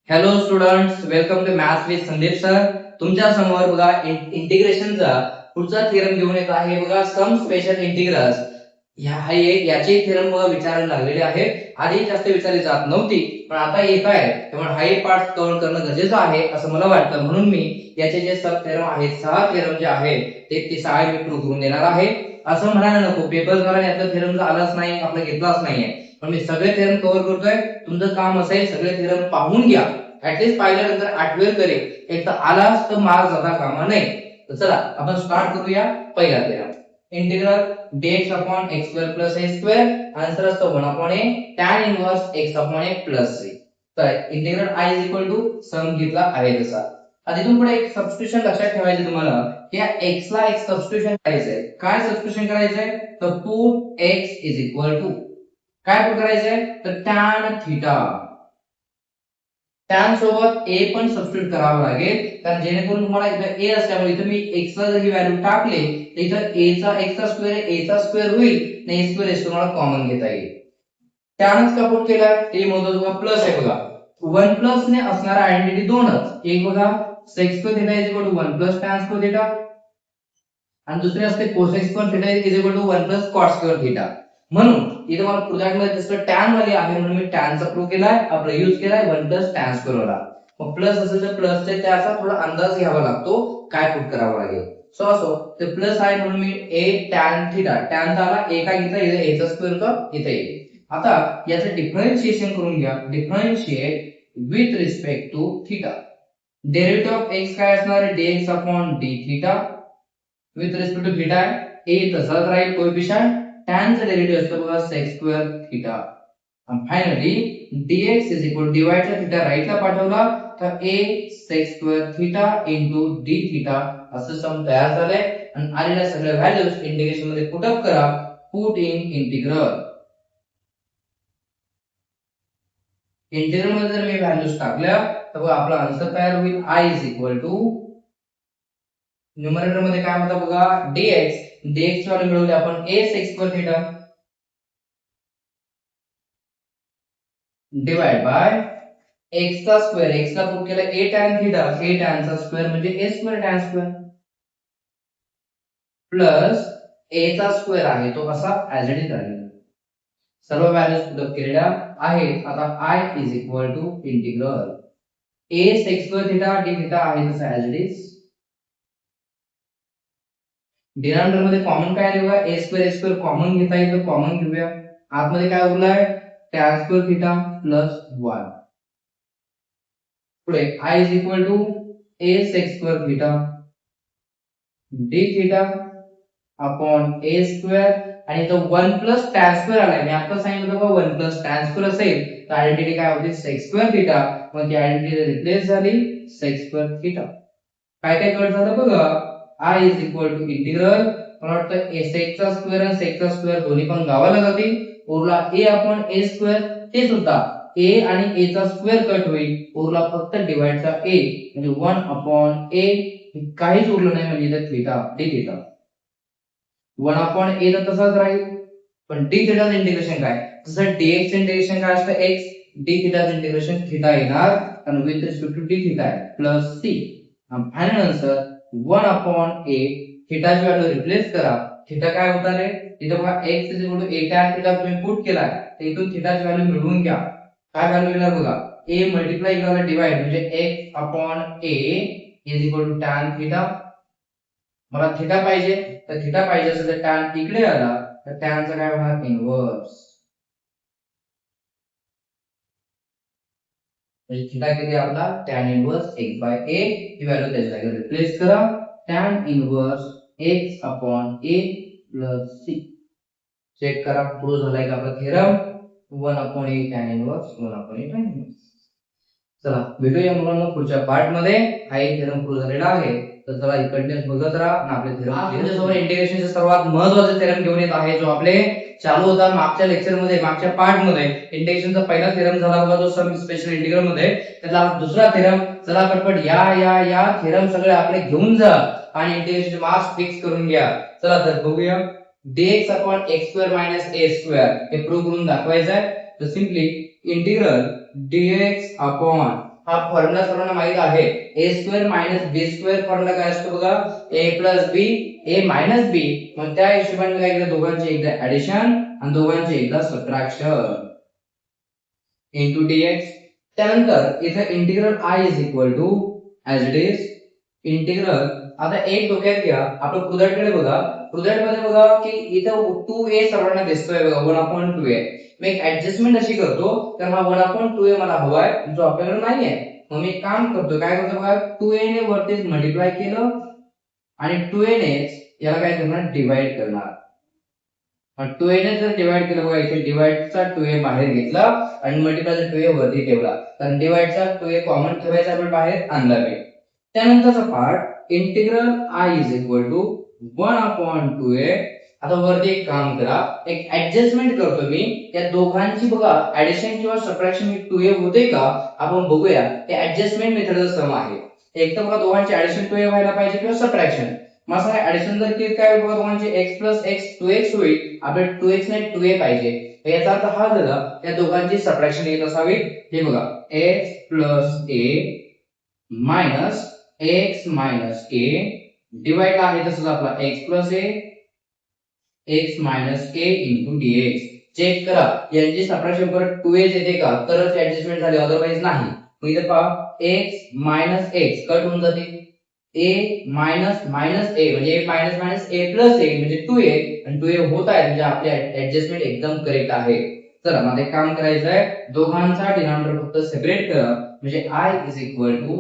Hello students, welcome to maths with Sandeep sir. तुमच्या समोर बघा इंटिग्रेशनचा पुढचा थेरम घेऊन येत आहे. बघा सम स्पेशल इंटिग्रल्स याचे थेरम बघा विचारायला लागलेले आहे. आधी जास्त विचारली जात नव्हती, पण आता येत आहे, त्यामुळे हाही पार्ट कव्हर करणं गरजेचं आहे असं मला वाटतं. म्हणून मी याचे जे सब थेरम आहेत, 6 थेरम जे आहे ते 6 मी प्रूव्ह करून देणार आहे. असं म्हणायला नको पेपर झाला यातला थेरम आलाच नाही, आपला घेतलाच नाहीये, पण मी सगळे थेरम कव्हर करतोय. तुमचं काम असेल सगळे थेरम पाहून घ्या. ऍटलीस्ट पाहिल्यानंतर आठवेल तरी एक तर आलाच तर मार्क जाता कामा नाही. तर चला आपण स्टार्ट करूया. पहिला theorem integral dx upon x square plus a square. Answer असतो 1 upon a tan inverse x upon a plus 3. तर integral I is equal to सम घेतला आहे तसा. आता इथून पुढे एक सबस्टिट्यूशन लक्षात ठेवायचे तुम्हाला की या x ला एक सबस्टिट्यूशन करायचंय. काय सबस्टिट्यूशन करायचंय? तर put x is equal to काय पुट करायचंय? तर tan थीटा. tan सोबत a पण सबस्टिट्यूट करावं लागेल, कारण जेणेकरून तुम्हाला इथे a असल्यामुळे इथे मी x ला जर ही व्हॅल्यू टाकले तर इथे a चा x चा स्क्वेअर आहे, a चा स्क्वेअर होईल आणि a स्क्वेअर तुम्हाला कॉमन घेता येईल. tanच का पुट केला ते मोजतो बघा प्लस आहे बघा. 1 प्लस ने असणारा आयडेंटिटी दोनच. एक बघा sec square theta is equal to 1 plus tan square theta आणि दुसरे असते cosec square theta is equal to 1 plus cot square theta. म्हणून इथे मला प्रोजेक्ट मध्ये दिसतं tan वाली आहे, म्हणून मी tan चा प्रूव्ह केलाय, आपला यूज केलाय 1 प्लस tan स्क्वेअर वाला. मग प्लस असेल तर प्लस चे त्याचा थोडा अंदाज घ्यावा लागतो काय पुट करावा लागेल. सो असो ते प्लस आहे म्हणून मी a tan थीटा, tan चा आला a का घेतला इथे a चा स्क्वेअर का इथे येईल. आता याचं डिफरन्शिएशन करून घ्या. Differentiate with respect to theta. Derivative of x काय असणार आहे? dx upon d theta with respect to theta a तसाच राहील कोएफिशिएंट. tan चा डेरिव्हेटिव्ह असतो बघा sec स्क्वेअर थीटा. आणि finally dx is equal divide theta राईटला पाठवला तर a sec square theta into d theta असं सम तयार झाले. आणि आलेल्या सगळ्या व्हॅल्यूज इंटिग्रेशन मध्ये पुट अप करा. Put in integral. इंटिग्रल मध्ये जर मी व्हॅल्यूज टाकल्या तर आपला आन्सर तयार होईल I is equal to numerator मध्ये काय होता बघा dx. dx ची व्हॅल्यू मिळवली आपण a sec square theta divide bye x चा स्क्वेअर. x ला पुट केला a tan theta, a tan चा स्क्वेअर म्हणजे a square tan square plus a चा स्क्वेअर आहे तो असा ऍज इट इज राहील. सर्व व्हॅल्यूज पुट अप केलेल्या आहेत. आता I is equal to integral a sec square theta d theta आहे तसा ऍज इट इज. डिनॉमिनेटर मध्ये कॉमन काय आहे बघा a स्क्वेअर कॉमन घेता येईल तर कॉमन घेऊया. आतमध्ये काय उरलाय tan स्क्वेअर थीटा प्लस 1. पुढे I is equal to a sec square theta d theta upon a square आणि तो 1 प्लस tan स्क्वेअर आलाय. मी आता सांगितलं बघा 1 प्लस tan स्क्वेअर असेल तर आयडेंटिटी काय होती sec स्क्वेअर थीटा. मग ती आयडेंटिटी रिप्लेस झाली sec स्क्वेअर थीटा. काय काय कट झालं बघा. I is equal to integral मला वाटतं a sec चा स्क्वेअर आणि sec चा स्क्वेअर दोन्ही पण गावाला जातील. उरला a अपॉन a स्क्वेअर ते सुद्धा a आणि a चा स्क्वेअर कट होईल. उरला फक्त डिवाइडचा a म्हणजे 1 अपॉन a. काहीच उरलं नाही म्हणजे इथे theta d theta 1 upon a तर तसाच राहील. पण d थीटाचं इंटिग्रेशन काय? जसं dx चं इंटिग्रेशन काय असतं x, d थीटाचं इंटिग्रेशन थीटा येणार आणि with respect to d theta आहे प्लस c. आणि फायनल आन्सर 1 अपॉन a. थीटाची व्हॅल्यू रिप्लेस करा. थीटा काय होता रे? इथे बघा x is equal to a tan theta तुम्ही पुट केलाय तर इथून थीटाची व्हॅल्यू मिळवून घ्या. काय व्हॅल्यू येणार बघा a मल्टिप्लाय केला डिवाइड म्हणजे x upon a is equal to tan theta. मला थीटा पाहिजे तर थीटा पाहिजे असेल तर tan इकडे आला तर tan चा काय होणार इनव्हर्स. म्हणजे थीटा किती आपला tan inverse x by a. ही व्हॅल्यू त्याच्या जागी रिप्लेस करा. tan inverse x upon a plus c. Check करा प्रूव्ह झालाय का आपला theorem. 1 upon a tan inverse 1 upon a tan inverse. चला भेटूया मुलांना पुढच्या पार्ट मध्ये. हा एक थेरम प्रूव्ह झालेला आहे तर चला इकडनेच बघत राहा आणि आपले थेरम तुमच्यासमोर इंटिग्रेशनचे सर्वात महत्त्वाचे थेरम घेऊन येत आहे जो आपले चालू होता मागच्या लेक्चर मध्ये. मागच्या पार्ट मध्ये इंटिग्रेशनचा पहिला थेरम झाला होता जो सम स्पेशल इंटिग्रल मध्ये. त्याला दुसरा थेरम. चला पटपट या थेरम सगळे आपले घेऊन जा आणि इंटिग्रेशनचे मार्क्स फिक्स करून घ्या. चला तर बघूया. dx upon x square minus a square हे प्रूव्ह करून दाखवायचं आहे. तर सिंपली इंटिग्रल dx upon हा फॉर्म्युला सर्वांना माहित आहे. a square minus B square formula काय असतो बघा, a plus B a minus B. मग त्या हिशोबाने काय केलं, दोघांचे एकदा ऍडिशन आणि दोघांचे एकदा सबट्रॅक्शन इनटू dx. त्यानंतर इथे integral I is equal to as it is integral. आता एक डोक्यात घ्या, आपण प्रोडक्टकडे बघा. प्रोडक्ट मध्ये बघा की इथं 2a सर्वांना दिसतोय बघा, 1/2a. मी एक ऍडजस्टमेंट अशी करतो, तर हा 1/2a मला हवाय जो आपल्याकडे नाहीये. मग मी काम करतो, काय करतो बघा, 2a ने वरती मल्टिप्लाय केलं आणि 2a ने याला काय करणार, डिवाइड करणार. 2a ने जर डिवाइड केलं बघा, इथे डिवाइडचा 2a बाहेर घेतला आणि मल्टिप्लायचा 2a वरती ठेवला, तर डिवाइडचा 2a कॉमन ठेवायचा आपण बाहेर आणला पाहिजे. त्यानंतरचा part integral I is equal to 1/2a. आता वरती एक काम करा, एक ऍडजस्टमेंट करतो मी, या दोघांची बघा ऍडिशन किंवा सबट्रॅक्शन 2a होते का आपण बघूया. ते ऍडजस्टमेंट मेथडचा सम आहे. एक तर बघा दोघांची ऍडिशन 2a व्हायला पाहिजे किंवा सबट्रॅक्शन. मग असं ऍडिशन जर केलं काय बघा, दोघांचे x प्लस x 2x होईल. आपल्याला 2x नाही 2a पाहिजे. याचा अर्थ हा झाला या दोघांची सबट्रॅक्शन येत असावी. हे बघा x plus a minus x minus a divide आहे तसंच आपला x plus a x minus a into dx. Check करा यांची सबट्रॅक्शन परत 2a येते का, तरच ऍडजस्टमेंट झाले, अदरवाइज नाही. मग इथे पहा x मायनस x कट होऊन जाते, a मायनस मायनस a म्हणजे minus minus a plus a म्हणजे 2a आणि 2a होत आहे, म्हणजे आपले ऍडजस्टमेंट एकदम करेक्ट आहे. चला मला एक काम करायचं आहे, दोघांचा डिनॉमिनेटर फक्त सेपरेट करा. म्हणजे I is equal to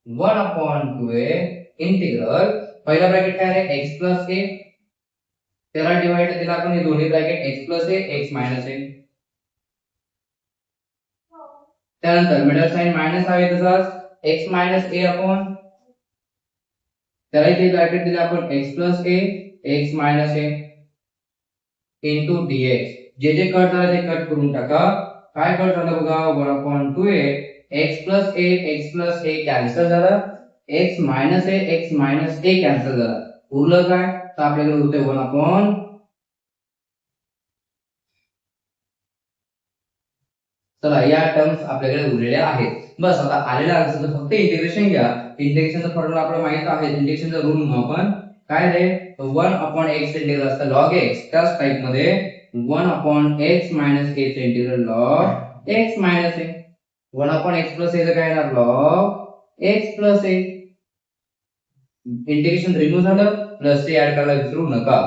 1/2a integral पहिला ब्रॅकेट काय आहे x प्लस a, त्याला डिवाइड दिला आपण हे दोन्ही bracket x plus a x minus a. त्यानंतर मिडल साइन मायनस आहे तसाच x मायनस a अपॉन त्याला इथे ब्रॅकेट दिले आपण x plus a x minus a into dx. जे जे कट झालं ते कट करून टाका. काय कट झालं बघा, 1/2a x plus a x plus a cancel झालं, x minus a x minus a cancel झालं. उरलं काय, तर आपल्याकडे उरते 1/, चला या टर्म्स आपल्याकडे उरलेल्या आहेत. बस आता आलेला आन्सर फक्त इंटिग्रेशन घ्या. इंटिग्रेशनचा फॉर्म्युला आपल्याला माहित आहे, इंटिग्रेशनचा रूल म्हणून आपण काय रे 1/x इंटिग्रल असतं log x. त्याच टाइप मध्ये 1/x मायनस a चे integral log x minus a. 1/x plus a चं काय येणार log x plus a. Integration remove झालं, प्लस a ऍड करायला विसरू नका.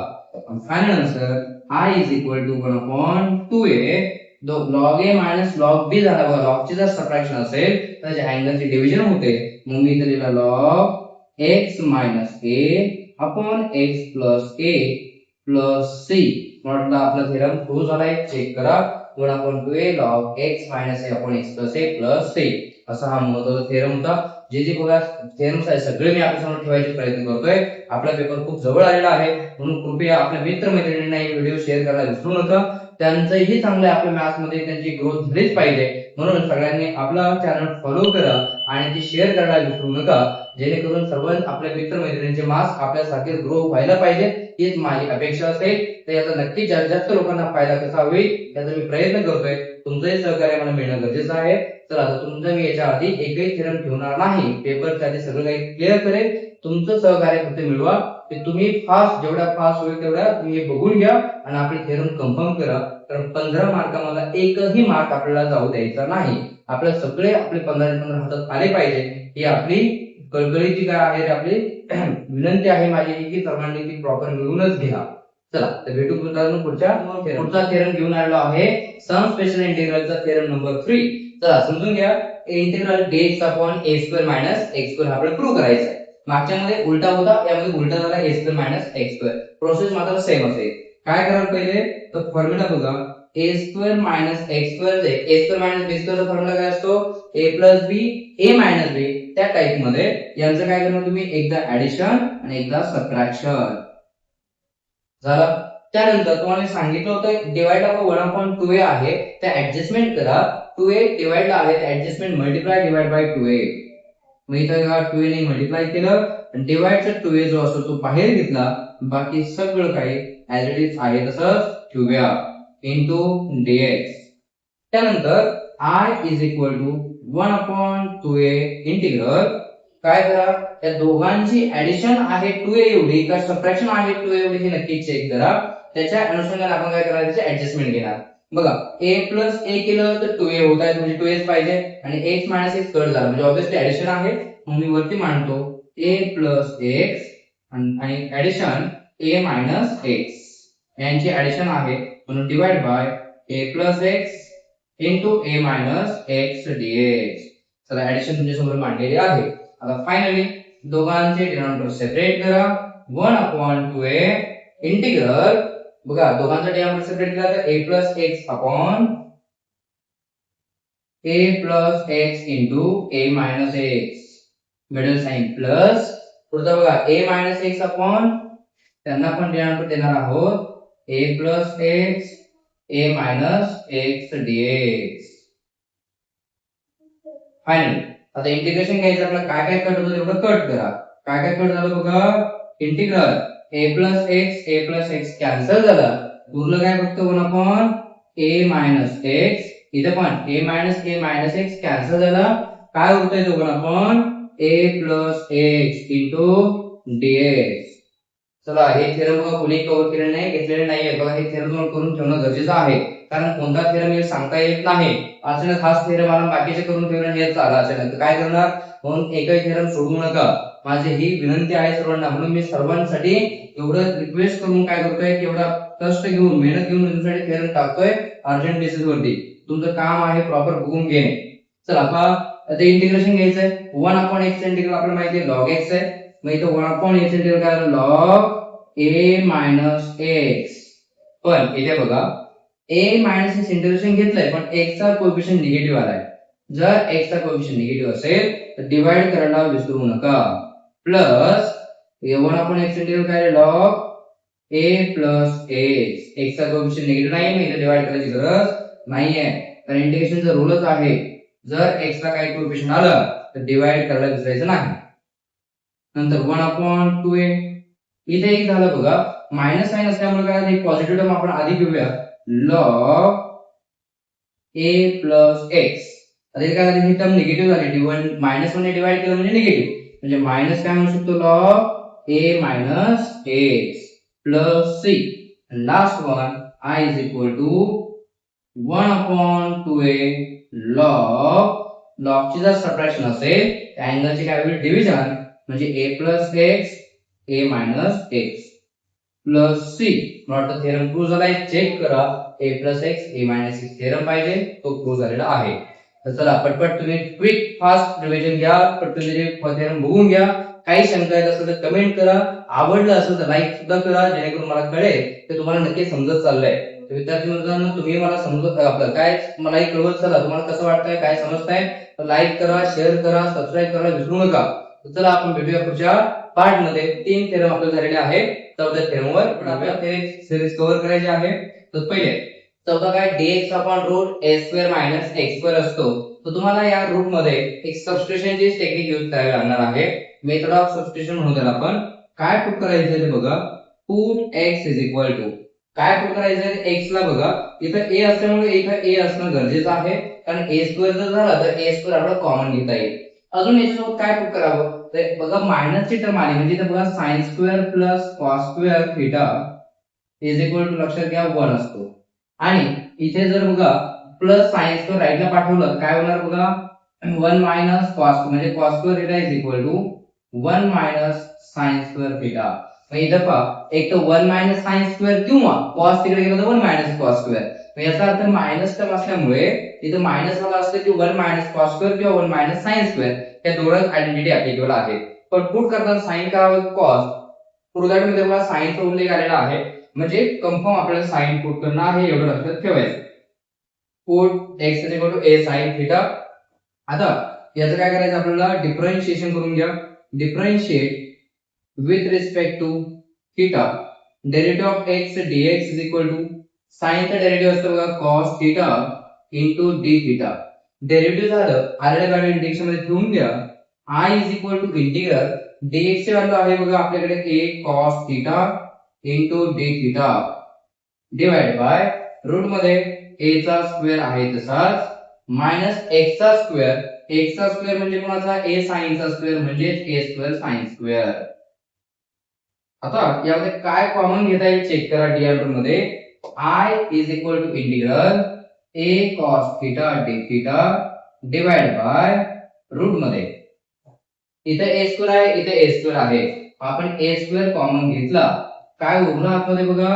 Final answer I is equal to 1/2a log a minus log b झाला बघा. log ची जर सबट्रॅक्शन असेल तर त्या अँगलचे डिव्हिजन होते. मग मी इथे लिहिला log x minus a upon x plus a plus c. म्हटलं आपला थेरम प्रूव्ह झालाय. चेक करा 1/2a log x minus a upon x plus a plus c. असा हा महत्त्वाचा थेरम होता. जे जे बघा थेरम्स आहे सगळे मी आपल्यासमोर ठेवायचे प्रयत्न करतोय. आपला पेपर खूप जवळ आलेला आहे, म्हणून कृपया आपल्या मित्रमैत्रिणींना हे व्हिडिओ शेअर करायला विसरू नका. त्यांचंही चांगलं आहे, आपल्या मॅथ्स मध्ये त्यांची ग्रोथ झालीच पाहिजे. म्हणून सगळ्यांनी आपला चॅनल फॉलो करा आणि ती शेअर करायला विसरू नका, जेणेकरून सर्व आपल्या मित्रमैत्रिणींचे मार्क्स आपल्यासारखे ग्रो व्हायला पाहिजे, हीच माझी अपेक्षा असेल. तर याचा नक्की जास्तीत जास्त लोकांना फायदा कसा होईल याचा मी प्रयत्न करतोय. तुमचंही सहकार्य मला मिळणं गरजेचं आहे. तर आता तुमचं मी याच्या आधी एकही थेरम ठेवणार नाही. पेपरच्या आधी सगळं काही क्लिअर करेल. तुमचं सहकार्य फक्त मिळवा की तुम्ही फास्ट जेवढा फास्ट होईल तेवढा तुम्ही बघून घ्या आणि आपले थेरम कन्फर्म करा. कारण 15 मार्कामध्ये एकही मार्क आपल्याला जाऊ द्यायचा नाही. आपले सगळे आपले 15 हातात आले पाहिजे, ही आपली कळकळीची काय आहे आपली विनंती आहे माझी की सर्वांनी ती प्रॉपर मिळूनच घ्या. चला तर भेटू पुढचा थेरम घेऊन आलेलो आहे सम स्पेशल इंटिग्रलचा थेरम नंबर 3. चला समजून घ्या. Integral dx upon a square minus x square आपल्याला प्रूव्ह करायचा आहे. मागच्या मध्ये उलटा होता, यामध्ये उलटा झाला a square minus x square. Process मात्र सेम असेल. काय करायला पहिले तर फॉर्म्युला बघा a square minus x square a square minus b square चा फॉर्म्युला काय असतो a plus b a minus b. त्या टाइप मध्ये यांचं काय करणार तुम्ही एकदा ऍडिशन आणि एकदा सबट्रॅक्शन झालं. त्यानंतर तुम्हाला सांगितलं होतं डिवाइड ला 1/2a आहे, त्या ऍडजस्टमेंट करा. 2a डिवाइड ला आहे, त्या adjustment multiply divide by 2a. मग इथं 2a ने मल्टिप्लाय केलं आणि डिवाइड चा 2a जो असतो तो बाहेर घेतला. बाकी सगळं काही ऍज इट इज आहे तसंच ठेवूया इनटू dx. त्यानंतर I is equal to 1/2a integral काय करा, त्या दोघांची ऍडिशन आहे 2a एवढी का सबट्रॅक्शन आहे 2a एवढी हे नक्की चेक करा. त्याच्या अनुषंगाने आपण काय करणार, त्याची ऍडजस्टमेंट घेणार. बघा a प्लस a केलं तर 2a होत आहे, म्हणजे 2a पाहिजे, आणि x मायनस x कट झाला म्हणजे ऑब्वियसली ऍडिशन आहे, मग मी वरती मांडतो a प्लस x आणि ऍडिशन a मायनस x यांची ऍडिशन आहे, म्हणून divide by a plus x into a minus x dx. चला ऍडिशन तुमच्या समोर मांडलेली आहे. आता फायनली दोघांचे डिनॉमिनेटर सेपरेट करा. 1/2a इंटिग्रल, बघा दोघांचा डिनॉमिनेटर सेपरेट केला तर a plus x upon a plus x into a minus x, middle sign plus, पुढचा बघा a मायनस x अपॉन, त्यांना पण डिनॉमिनेटर देणार आहोत a plus x a minus x dx. Finally आता इंटिग्रेशन घ्यायचं, आपल्याला काय काय कट होतं तेवढं कट करा. काय काय कट झालं बघा, integral a plus x cancel झाला, उरलं काय फक्त 1/a मायनस x, इथं पण a मायनस x कॅन्सल झाला, काय उरतंय तो 1/a plus x into dx. चला हे थेरम बघा कोणी कव्हर केलेले नाही, घेतलेले नाहीये, बघा हे थेरम तुम्हाला करून ठेवणं गरजेचं आहे, कारण कोणता थेरम हे सांगता येत नाही. अचानक खास थेरम आला बाकीचे करून ठेवणं हे चाललं अचानक, तर काय करणार, म्हणून एकही थेरम सोडू नका, माझी ही विनंती आहे सर्वांना. म्हणून मी सर्वांसाठी एवढं रिक्वेस्ट करून काय करतोय की एवढा कष्ट घेऊन मेहनत घेऊन तुमच्यासाठी थेरम टाकतोय अर्जंट बेसिस वरती. तुमचं काम आहे प्रॉपर बघून घेणे. चला आता इंटिग्रेशन घ्यायचंय, 1/x इंटिग्रल आपल्याला माहिती आहे log x आहे, मग इथं 1/x इंटिग्रल काय log a मायनस x, पण इथे बघा a मायनस x इंटिग्रेशन घेतलंय पण x चा कोएफिशियंट निगेटिव्ह आलाय. जर x चा कोएफिशियंट निगेटिव्ह असेल तर डिवाइड करायला विसरू नका, प्लस 1/x इंटिग्रल काय log a plus x, x चा कोएफिशियंट निगेटिव्ह नाहीये, मग इथे डिवाइड करायची गरज नाहीये, कारण इंटिग्रेशनचा रूलच आहे जर x ला काही कोएफिशियंट आलं तर डिवाइड करायला विसरायचं नाही. नंतर 1/2a, इथे एक झालं बघा, मायनस साइन असल्यामुळे काय एक पॉझिटिव्ह टर्म आपण आधी घेऊया log a प्लस x. आता इथे काय झालं, ही टर्म निगेटिव्ह झाली, मायनस ने डिवाइड केलं म्हणजे निगेटिव्ह, म्हणजे मायनस काय म्हणू शकतो log a minus x plus c. Last one I is equal to 1/2a log ची जर सबट्रॅक्शन असेल त्या अँगलची काय होईल डिव्हिजन, म्हणजे a plus x a minus x plus c. Not theorem prove झालाय, चेक करा a plus x a minus x theorem पाहिजे, तो प्रूव्ह झालेला आहे. तर चला पटपट तुम्ही क्विक फास्ट रिव्हिजन घ्या, पटकन थेरम बघून घ्या. काही शंका येत असेल तर कमेंट करा, आवडलं असेल तर लाईक सुद्धा करा, जेणेकरून मला कळेल की तुम्हाला नक्की समजत चाललंय. विद्यार्थी मित्रांनो तुम्ही मला समजत आपलं काय मलाही कळवत चला, तुम्हाला कसं वाटतंय काय समजतंय, तर लाईक करा, शेअर करा, सबस्क्राईब करायला विसरू नका. चला आपण भेटूया पुढच्या पार्ट मध्ये. 3 थेरम आपले झालेले आहे, 14 थेरमवर पण आपल्याला ते सिरीज कव्हर करायची आहे. तर पहिले 14 काय dx upon root a square minus x square असतो, तर तुम्हाला या रूट मध्ये एक सबस्टिट्यूशनची टेक्निक यूज करावी लागणार आहे. मेथड ऑफ सबस्टिट्यूशन म्हणून त्याला आपण काय पुट करायचं ते बघा, put x is equal to काय पुट करायचं x ला बघा, इथं a असल्यामुळे इथं a असणं गरजेचं आहे, कारण a स्क्वेअर जर झाला तर a स्क्वेअर आपल्याला कॉमन घेता येईल. अजून याच्यासोबत काय पुट करावं, तर बघा मायनस ची टर्म आली म्हणजे इथे बघा sin square plus cos square theta is equal to लक्षात घ्या 1 असतो, आणि इथे जर बघा प्लस sin स्क्वेअर राईटला पाठवलं काय होणार बघा 1 मायनस cos म्हणजे cos square theta is equal to 1 minus sin square theta. मग इथं पहा एक तर 1 मायनस sin स्क्वेअर किंवा cos तिकडे गेलं तर 1 मायनस cos स्क्वेअर, मग याचा अर्थ मायनस टर्म असल्यामुळे इथं मायनस वाला असतं की 1 मायनस cos स्क्वेअर किंवा 1 मायनस sin स्क्वेअर, या दोघांची आयडेंटिटी ऍप्लिकेबल आहे. पण पुट करताना साइन करावं cos, प्रोडक्ट मध्ये मला साइन चा उल्लेख आलेला आहे, म्हणजे कन्फर्म आपल्याला साइन पुट करणं आहे, एवढं लक्षात ठेवायचं. Put x is equal to a sin theta. आता याचं काय करायचं आपल्याला डिफरन्शिएशन करून घ्या. Differentiate with respect to theta, derivative of x dx is equal to sin चा डेरिव्हेटिव्ह असतो बघा cos theta into d theta. Derivative झालं आलेल्या व्हॅल्यू इंटिग्रेशन मध्ये ठेवून द्या. I is equal to integral dx ची व्हॅल्यू आहे बघा आपल्याकडे a cos theta into d theta divide by root मध्ये a चा स्क्वेअर आहे तसाच मायनस x चा स्क्वेअर x चा स्क्वेअर म्हणजे कोणाचा a sin चा स्क्वेअर म्हणजे a स्क्वेअर sin स्क्वेअर. आता यामध्ये काय कॉमन घेता येईल चेक करा डिनॉमिनेटर मध्ये I is equal to integral a cos theta d theta divided by root मध्ये इथे a स्क्वेअर आहे इथे a स्क्वेअर आहे आपण a स्क्वेअर कॉमन घेतला काय उरलं आतमध्ये बघा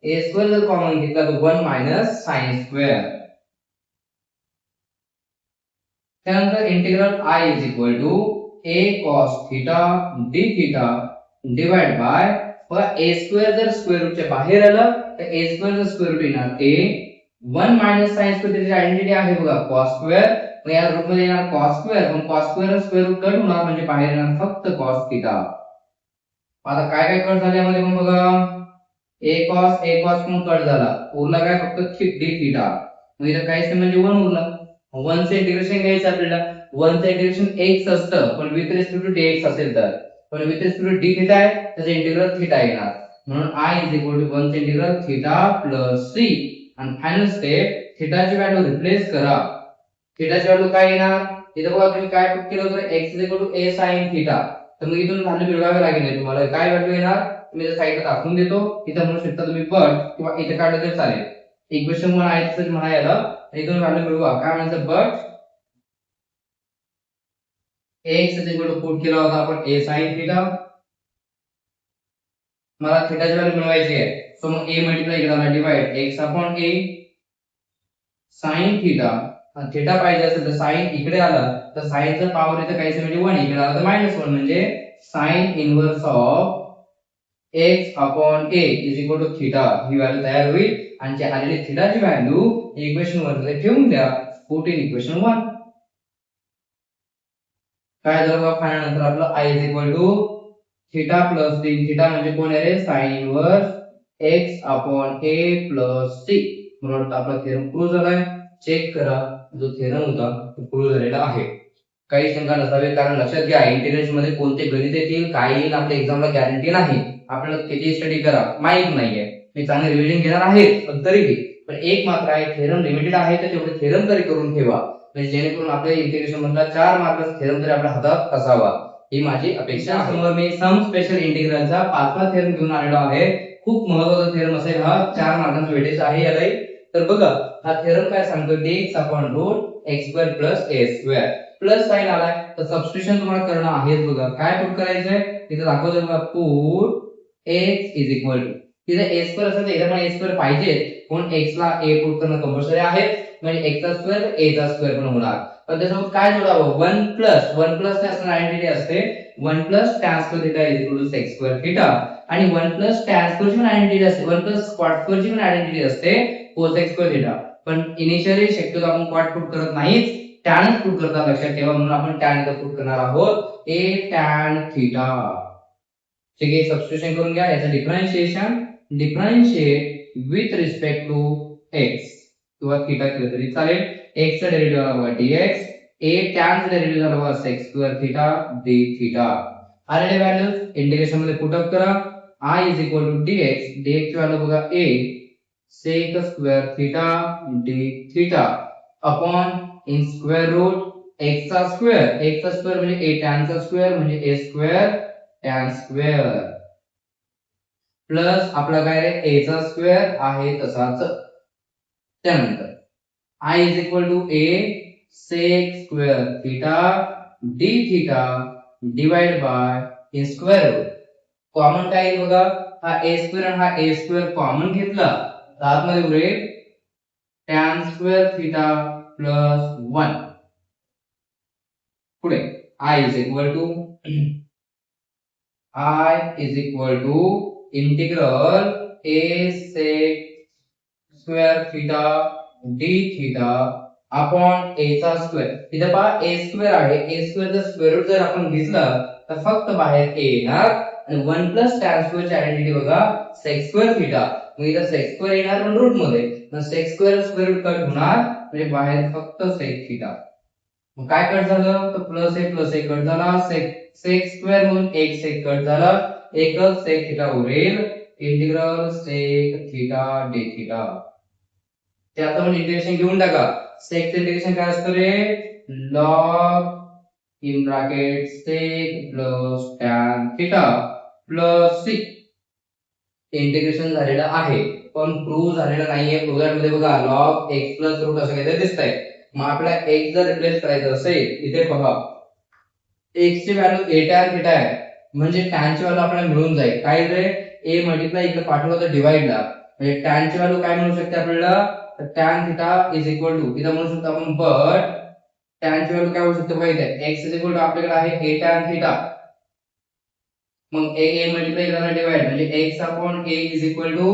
a स्क्वेअर जर कॉमन घेतला तर 1 मायनस sin स्क्वेअर. त्यानंतर integral I is equal to a cos theta d theta divided by a square जर स्क्वेअर रूटच्या बाहेर आलं तर a स्क्वेअर चा स्क्वेअर रूट येणार a 1 मायनस sin स्क्वेअर त्याची आयडेंटिटी आहे बघा cos स्क्वेअर मग या रूट मध्ये येणार cos स्क्वेअर पण cos square square root cut होणार म्हणजे बाहेर येणार फक्त cos थीटा. आता काय काय कट झाले यामध्ये पण बघा a cos पण कट झाला उरला काय फक्त d थीटा मग इथं काय असते म्हणजे 1 उरला 1 चे इंटिग्रेशन घ्यायचं आपल्याला 1 चे इंटिग्रेशन x असतं पण विथ रिस्पेक्ट टू dx असेल तर पण with respect to d theta आहे त्याचे इंटिग्रल थीटा येणार म्हणून I is equal to 1 चे इंटिग्रल थीटा प्लस c आणि फायनल स्टेप थीटाची व्हॅल्यू रिप्लेस करा. थीटाची व्हॅल्यू काय येणार इथे बघा तुम्ही काय पुट केलं होतं x is equal to a sin theta तर मग इथून व्हॅल्यू मिळवावी लागेल तुम्हाला काय व्हॅल्यू येणार मी त्या साइडला दाखवून देतो इथे म्हणू शकता तुम्ही बट किंवा इथे काढलं तरी चालेल इक्वेशन 1 आहे तसंच म्हणायला इथून व्हॅल्यू मिळवा काय म्हणायचं but x is equal to put केला होता आपण a sin थीटा मला थीटाची व्हॅल्यू मिळवायची आहे सो मग a मल्टिप्लाय केला divide x upon a sin theta आणि थीटा पाहिजे असेल तर sin इकडे आला तर sin चा पॉवर इथे काहीच म्हणजे 1 इकडे आला तर -1 म्हणजे sin inverse of x upon a is equal to theta ही व्हॅल्यू तयार होईल आणि जी आलेली थीटाची व्हॅल्यू इक्वेशन 1 मध्ये ठेवून द्या पुट इन इक्वेशन 1 काय झालं बघा फायनल नंतर आपलं I is equal to theta plus sin theta म्हणजे कोण आहे रे sin inverse x upon a plus c म्हणून आपला थेरम प्रूव्ह झालाय चेक करा जो थेरम होता तो प्रूव्ह झालेला आहे. काही शंका नसावी कारण लक्षात घ्या इंटिग्रेशन मध्ये कोणते गणित येतील काय येईल आपल्या एक्झामला गॅरंटी नाही आपल्याला किती स्टडी करा माहित नाहीये मी चांगले रिव्हिजन घेणार आहे पण तरीही पण एक मात्र आहे थेरम लिमिटेड आहे तर तेवढे थेरम तरी करून ठेवा म्हणजे जेणेकरून आपल्या इंटिग्रेशन मधला 4 मार्काचा थेरम तरी आपल्या हातात असावा ही माझी अपेक्षा आहे. समोर मी सम स्पेशल इंटिग्रलचा 5वा थेरम घेऊन आलेलो आहे खूप महत्त्वाचा थेरम असेल हा 4 मार्कांचा वेटेज आहे याला तर बघा हा थेरम काय सांगतो dx upon root x square plus a square plus sign आलाय तर सबस्टिट्यूशन तुम्हाला करणं आहेच बघा काय पुट करायचंय तिथे दाखवतो बघा put x is equal to तिथे a स्क्वेअर असेल तर इथे पण a स्क्वेअर पाहिजे पण x ला a पुट करणं कंपल्सरी आहे म्हणजे x चा स्क्वेअर a चा स्क्वेअर पण होणार पण त्यासोबत काय जोडावं 1 प्लस ने असणारी आयडेंटिटी असते 1 plus tan square theta is equal to sec square theta आणि 1 प्लस tan स्क्वेअर ची पण आयडेंटिटी असते 1 प्लस cot स्क्वेअर ची पण आयडेंटिटी असते cosec स्क्वेअर थीटा पण इनिशियली शक्यतो आपण cot पुट करत नाहीच tan पुट करता लक्षात ठेवा म्हणून आपण tan इथं पुट करणार आहोत a tan थीटा ठीक आहे सबस्टिट्यूशन करून घ्या याचं differentiate with respect to x किंवा थीटा केलं तरी चालेल x चा डेरिव्हेटिव्ह आला बघा dx a tan चा डेरिव्हेटिव्ह झाला बघा sec square theta d theta आलेले व्हॅल्यूज इंटिग्रेशन मध्ये पुट अप करा I is equal to dx dx ची व्हॅल्यू बघा a sec square theta d theta upon in square root x चा square म्हणजे a tan चा स्क्वेअर म्हणजे a square tan square plus आपला काय रे a चा स्क्वेअर आहे तसाच त्यानंतर I is equal to a sec square theta d theta divide by in square root common काय आहे बघा हा a स्क्वेअर आणि हा a स्क्वेअर कॉमन घेतला तर आतमध्ये उरेल tan स्क्वेअर थीटा प्लस 1 पुढे I is equal to integral a sec square theta d theta upon a चा स्क्वेअर इथे पहा a स्क्वेअर आहे a स्क्वेअर चा स्क्वेअर रूट जर आपण घेतला तर फक्त बाहेर a येणार आणि 1 प्लस tan स्क्वेअर ची आयडेंटिटी बघा sec स्क्वेअर थीटा मग इथे sec स्क्वेअर येणार पण रूट मध्ये मग sec square square root cut होणार म्हणजे बाहेर फक्त sec थीटा मग काय कट झालं तर प्लस a कट झाला sec स्क्वेअर म्हणून एक sec कट झाला एकच sec थीटा उरेल integral sec theta d theta त्याचं पण इंटिग्रेशन घेऊन टाका sec चे इंटिग्रेशन काय असतं रे log in bracket sec plus tan theta plus C integration झालेलं आहे पण प्रूव्ह झालेलं नाहीये. प्रोग्राम मध्ये बघा लॉग x प्लस रूट असं काहीतरी दिसतंय. मग आपल्याला x जर रिप्लेस करायचं असेल इथे बघा x ची व्हॅल्यू a tan थिटा आहे म्हणजे tan ची व्हॅल्यू आपल्याला मिळून जाईल. काय रे a मल्टिप्लाय इकडे पाठवलं तर डिवाइडला म्हणजे tan ची व्हॅल्यू काय मिळू शकते आपल्याला तर tan theta is equal to इथं म्हणू शकतो आपण बट tan ची व्हॅल्यू काय होऊ शकते बघा इथे x इज इक्वल टू आपल्याकडे आहे a tan थिटा मग a मल्टिप्लाय करायला डिवाइड म्हणजे x upon a is equal to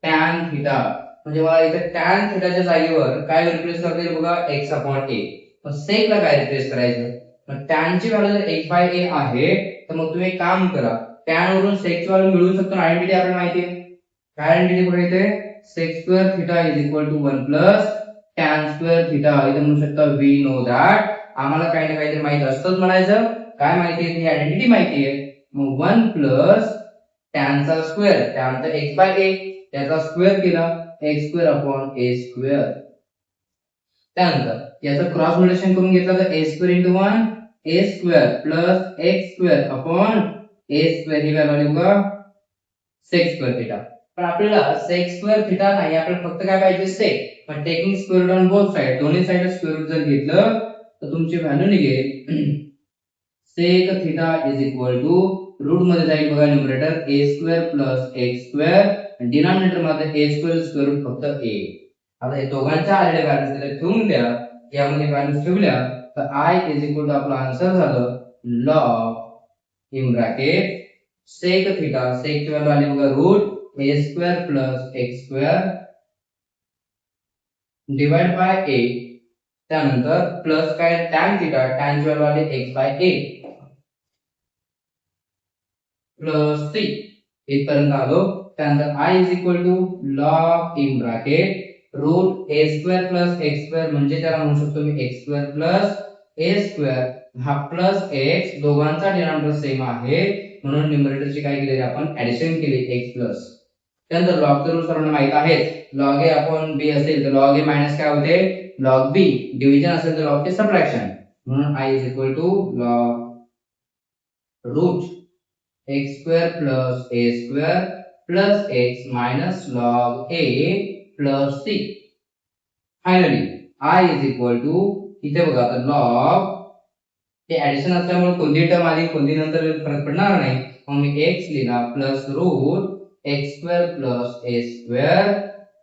tan theta म्हणजे मला इथे tan थिटाच्या जागेवर काय रिप्लेस करता येईल बघा x अपॉन a. मग sec ला काय रिप्लेस करायचं मग tan ची व्हॅल्यू जर x बाय a आहे तर मग तुम्ही एक काम करा tan वरून sec ची व्हॅल्यू मिळू शकतो आयडेंटिटी आपल्याला माहिती आहे. काय आयडेंटिटी बघा इथे sec square theta is equal to 1 plus tan square theta इथे म्हणू शकता वी नो दॅट आम्हाला काही ना काहीतरी माहित असतंच म्हणायचं. काय माहिती आहे ही आयडेंटिटी माहिती आहे. मग 1 प्लस tan चा स्क्वेअर tan तर x बाय a त्याचा स्क्वेअर केला x square upon a square. त्यानंतर याचं क्रॉस मल्टिप्लिकेशन करून घेतलं तर a square into 1 a square plus x square upon a square he value आली बघा sec स्क्वेअर थिटा. पण आपल्याला sec स्क्वेअर थिटा नाही आपल्याला फक्त काय पाहिजे sec. पण taking square root on both side दोन्ही साइडला स्क्वेअर रूट जर घेतलं तर तुमची व्हॅल्यू निघेल sec theta is equal to root मध्ये जाईल बघा numerator a square plus x square आणि डिनॉमिनेटर मध्ये a स्क्वेअर स्क्वेअर रूट फक्त a. आता हे दोघांच्या आलेल्या व्हॅल्यूज तिथे ठेवून द्या यामध्ये व्हॅल्यूज ठेवल्या तर i इज इक्वल टू आपला आन्सर झालं log in bracket sec theta sec ची व्हॅल्यू आली बघा root a square plus x square divide by a त्यानंतर प्लस काय tan थिटा tan ची व्हॅल्यू आली x by a plus c इथपर्यंत आलो. त्यानंतर i is equal to log in bracket root a square plus x square म्हणजे त्याला म्हणू शकतो मी x square plus a square हा प्लस x दोघांचा डिनॉमिनेटर सेम आहे म्हणून न्यूमरेटरची काय केली आपण ऍडिशन केली x प्लस. त्यानंतर लॉग चा रूल सर्वांना माहित आहे लॉग a अपॉन b असेल तर लॉग a मायनस काय होते लॉग b डिव्हिजन असेल तर लॉग चे सबट्रॅक्शन म्हणून i is equal to log root x square plus a square plus x minus log a plus c. Finally, I is equal to इथे बघा आता log हे ऍडिशन असल्यामुळे कोणती टर्म आली कोणती नंतर फरक पडणार नाही मग मी x लिहिला plus root x square plus a square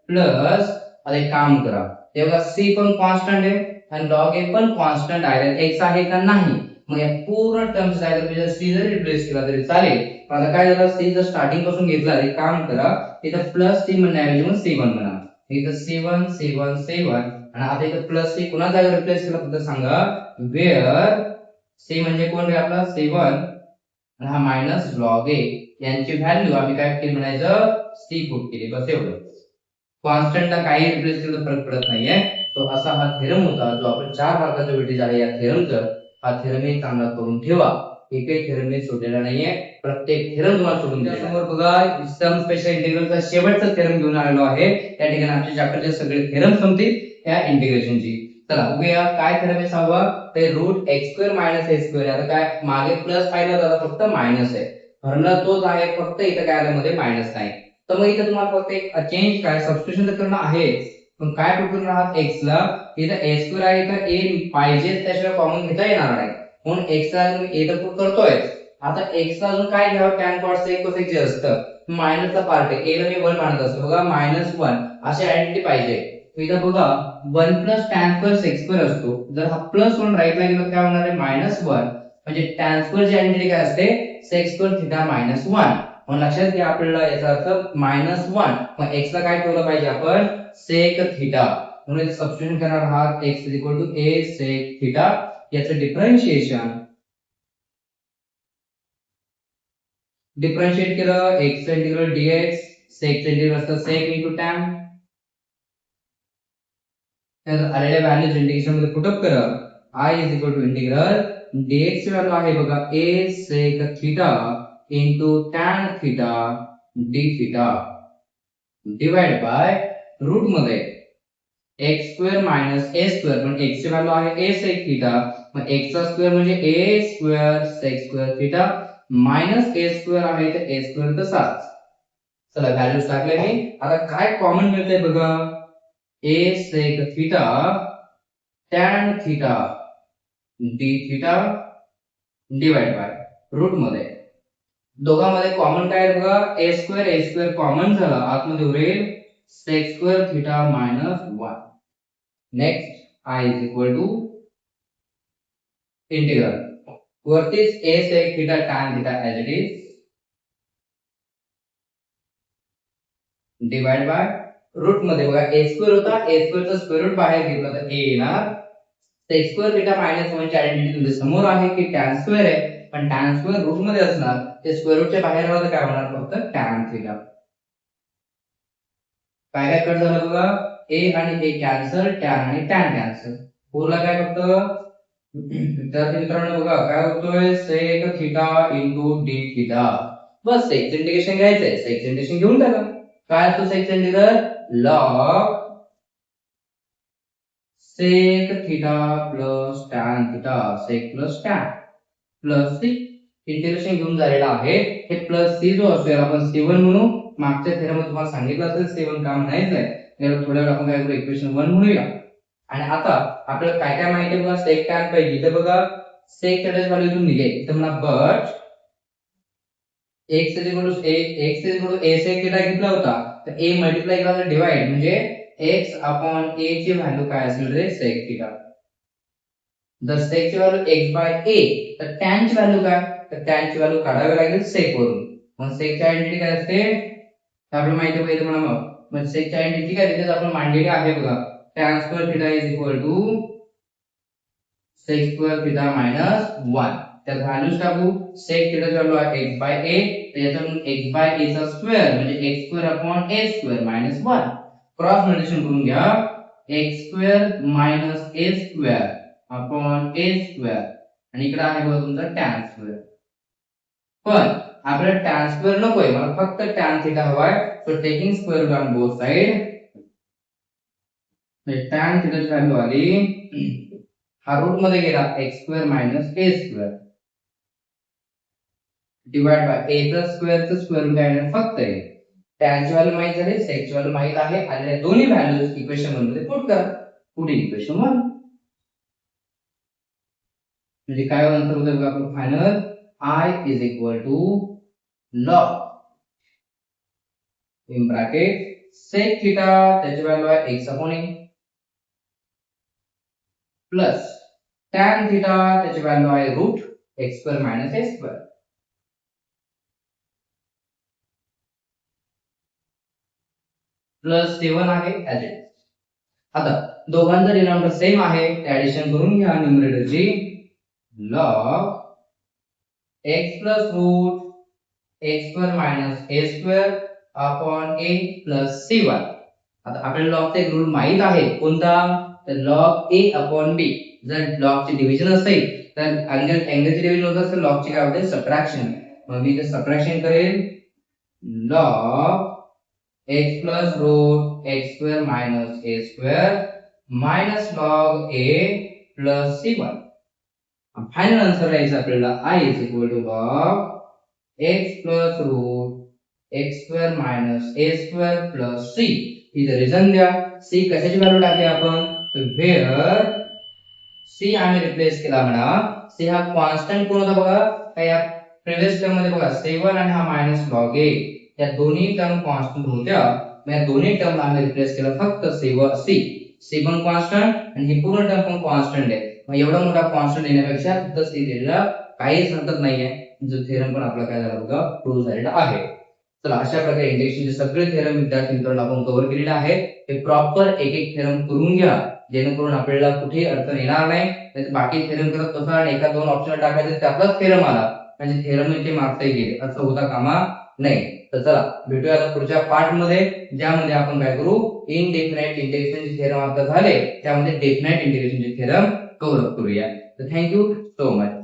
plus आता एक काम करा हे बघा c पण कॉन्स्टंट आहे आणि log a पण कॉन्स्टंट आहे x आहे का नाही मग या पूर्ण टर्म्स जायला मी जर c जर रिप्लेस केला तरी चालेल. आता काय झालं c जर स्टार्टिंग पासून घेतला एक काम करा इथं प्लस c म्हणण्याऐवजी मग c1 म्हणा इथं c1 c1 c1 आणि आता इथं प्लस c कुणा जागेवर रिप्लेस केला फक्त सांगा वेअर c म्हणजे कोण रे आपला c1 आणि हा मायनस लॉग a यांची व्हॅल्यू आम्ही काय केली म्हणायचं c पुट केली बस एवढं. कॉन्स्टंटला काही रिप्लेस केलं फरक पडत नाहीये. तो असा हा थेरम होता जो आपण 4 मार्काच्या वेळी झाला या थेरमचं हा थेरम एक चांगला करून ठेवा. एकही थेरम मी सोडलेला नाहीये प्रत्येक थेरम तुम्हाला सोडून द्या. समोर बघा सम स्पेशल इंटिग्रलचा शेवटचा थेरम घेऊन आलेलो आहे. त्या ठिकाणी आमच्या चॅप्टरचे सगळे थेरम संपतील या इंटिग्रेशनची. चला बघूया काय थेरम आहे सहावा ते root x square minus a square आता काय मागे प्लस पाहिलं तर फक्त मायनस आहे फॉर्म्युला तोच आहे फक्त इथं काय आलं मध्ये मायनस नाही तर मग इथं तुम्हाला फक्त एक चेंज काय सबस्टिट्यूशन तर करणं आहे पण काय पुट करणार आहात x ला इथं a स्क्वेअर आहे तर a पाहिजे त्याशिवाय कॉमन घेता येणार नाही म्हणून x ला मी a तर पुट करतोय. आता x ला अजून काय घ्यावं tan cos sec cosec जे असतं मायनस चा पार्ट आहे a ला मी 1 मानत असतो बघा -1 अशी आयडेंटिटी पाहिजे. इथं बघा 1 plus tan square sec square असतो जर हा +1 राईटला गेला काय होणार आहे -1 म्हणजे tan स्क्वेअर ची आयडेंटिटी काय असते sec स्क्वेअर थिटा -1 मग लक्षात घ्या आपल्याला याचा अर्थ -1 मग x ला काय ठेवलं पाहिजे आपण sec थिटा म्हणून इथे सबस्टिट्यूशन करणार आहात x a sec थिटा याचं डिफरन्शिएट केलं x चा इंटिग्रल dx sec चा इंटिग्रल असतं sec into tan तर आलेल्या व्हॅल्यूज इंटिग्रेशन मध्ये पुट अप करा I is equal to integral dx ची व्हॅल्यू आहे बघा a sec theta into tan theta d theta divide by root मध्ये एक्स स्क्वेअर मायनस ए स्क्वेअर, पण एक्स ची व्हॅल्यू आहे ए सेक थिटा, मग एक्स चा स्क्वेअर म्हणजे ए स्क्वेअर सेक स्क्वेअर थिटा मायनस ए स्क्वेअर आहे तर ए स्क्वेअर तसाच. चला व्हॅल्यूज टाकले मी. आता काय कॉमन मिळतंय बघा, A sec theta tan theta D theta divide by root मध्ये दोघांमध्ये कॉमन काय आहे बघा, ए स्क्वेअर कॉमन झाला, आतमध्ये उरेल sec square theta minus 1. Next I is equal to integral वरतीच A sec theta tan theta as it is divide by root मध्ये बघा ए स्क्वेअर होता, ए स्क्वेअर चा स्क्वेअर रूट बाहेर घेतला तर ए येणार. सेक स्क्वेअर थिटा मायनस 1 ची आयडेंटिटी तुमच्या समोर आहे की टॅन स्क्वेअर आहे, पण टॅन स्क्वेअर रूट मध्ये असणार, ते स्क्वेअर रूटच्या बाहेर आलं तर काय होणार, फक्त टॅन थिटा. काय काय कट झालं बघा, ए आणि ए कॅन्सल, टॅन आणि टॅन कॅन्सल, उरला काय फक्त विद्यार्थी मित्रांनो बघा काय होतोय, sec theta into D theta. बस सेकचं इंटिग्रेशन घ्यायचंय, सेकचं इंटिग्रेशन घेऊन टाका. काय असतो सेकचं integral, log sec theta plus tan theta, sec plus tan plus C. Integration घेऊन झालेला आहे. हे प्लस सी जो असतो याला आपण C1 म्हणू. मागच्या थेरम मध्ये तुम्हाला सांगितलं असेल C1 का म्हणायचंय, याला थोड्या वेळ आपण काय करू, इक्वेशन 1 म्हणूया. आणि आता आपल्याला काय काय माहिती आहे बघा सेक टॅन पैकी. इथे बघा सेक थिटाची व्हॅल्यू इथून निघेल, इथे म्हणा but x a sec theta घेतला होता तर a मल्टिप्लाय केला तर डिवाइड म्हणजे x अपॉन a ची व्हॅल्यू काय असेल रे, सेक थिटा. जर सेक ची व्हॅल्यू x बाय a तर टॅन ची व्हॅल्यू काय, तर टॅन ची व्हॅल्यू काढावी लागेल सेक वरून. मग सेक ची आयडेंटिटी काय असते आपल्याला माहिती पाहिजे म्हणा. मग सेक ची आयडेंटिटी काय तिथेच आपण मांडलेली आहे बघा, tan square theta is equal to sec square theta minus 1. त्यात व्हॅल्यूज टाकू, सेक थिटाची व्हॅल्यू आहे x बाय a, तर याच्यातून x बाय a चा स्क्वेअर म्हणजे x square upon a square minus 1. Cross multiplication करून घ्या, x square minus a square upon a square आणि इकडे आहे बघा तुमचा टॅन स्क्वेअर. पण आपल्याला टॅन स्क्वेअर नकोय, मला फक्त टॅन थिटा हवाय. So taking square root on both side, tan थिटाची व्हॅल्यू आली, हा रूट मध्ये गेला x square minus a square divide by a चा स्क्वेअर चा स्क्वेअर रूट आहे फक्त आहे. टॅन ची व्हॅल्यू माहित झाली, सेक ची व्हॅल्यू माहित आहे, आणि दोन्ही व्हॅल्यूज इक्वेशन 1 मध्ये पुट करा. पुट इन इक्वेशन 1 म्हणजे काय आन्सर होतं बघा आपलं final, I is equal to log in bracket sec theta त्याची व्हॅल्यू आहे x upon a plus tan theta त्याची व्हॅल्यू आहे root x square minus a square plus 7 आहे ऍज इट. आता दोघांचा डिनॉमिनेटर सेम आहे, ते ऍडिशन करून घ्या न्यूमरेटरची. Log x plus root x square minus a square upon a plus c1. आता आपल्याला लॉगचा एक रूल माहित आहे, कोणता, तर लॉग a अपॉन b. जर लॉगचे डिव्हिजन असेल तर अँगलचे डिव्हिजन होत असेल, लॉगचे काय होते, सबट्रॅक्शन. मग मी इथे सबट्रॅक्शन करेल, log x plus root x square minus a square minus log a plus c1. Final answer यायचं आपल्याला I is equal to log x plus root x square minus a square plus c. इथे reason द्या, c कशाची व्हॅल्यू टाकली आपण, तर wear c आम्ही रिप्लेस केला म्हणा. c हा कॉन्स्टंट कोण होता बघा, काय या प्रिवियस टर्म मध्ये बघा 7 आणि हा मायनस लॉग a, या दोन्ही टर्म कॉन्स्टंट होत्या. मग या दोन्ही टर्म आम्ही रिप्लेस केला फक्त c पण कॉन्स्टंट आणि ही पूर्ण टर्म पण कॉन्स्टंट आहे. मग एवढा मोठा कॉन्स्टंट येण्यापेक्षा फक्त c दिलेला काहीच हरकत नाहीये. जो थेरम पण आपला काय झाला बघा, प्रूव्ह झालेला आहे. चला अशा प्रकारे इंटिग्रेशनचे सगळे थेरम विद्यार्थी मित्रांनो आपण कव्हर केलेले आहेत. हे प्रॉपर एक एक थेरम करून घ्या, जेणेकरून आपल्याला कुठेही अडचण येणार नाही. बाकी थेरम करत बसा आणि एका दोन ऑप्शन टाकायचे त्यातलाच थेरम आला म्हणजे थेरमचे मार्क्सही गेले, असं होता कामा नाही. तर चला भेटूया आता पुढच्या पार्ट मध्ये, ज्यामध्ये आपण काय करू, इनडेफिनाइट इंटिग्रेशनचे थेरम आता झाले, त्यामध्ये डेफिनाइट इंटिग्रेशनचे थेरम कव्हर अप करूया. तर थँक्यू सो मच.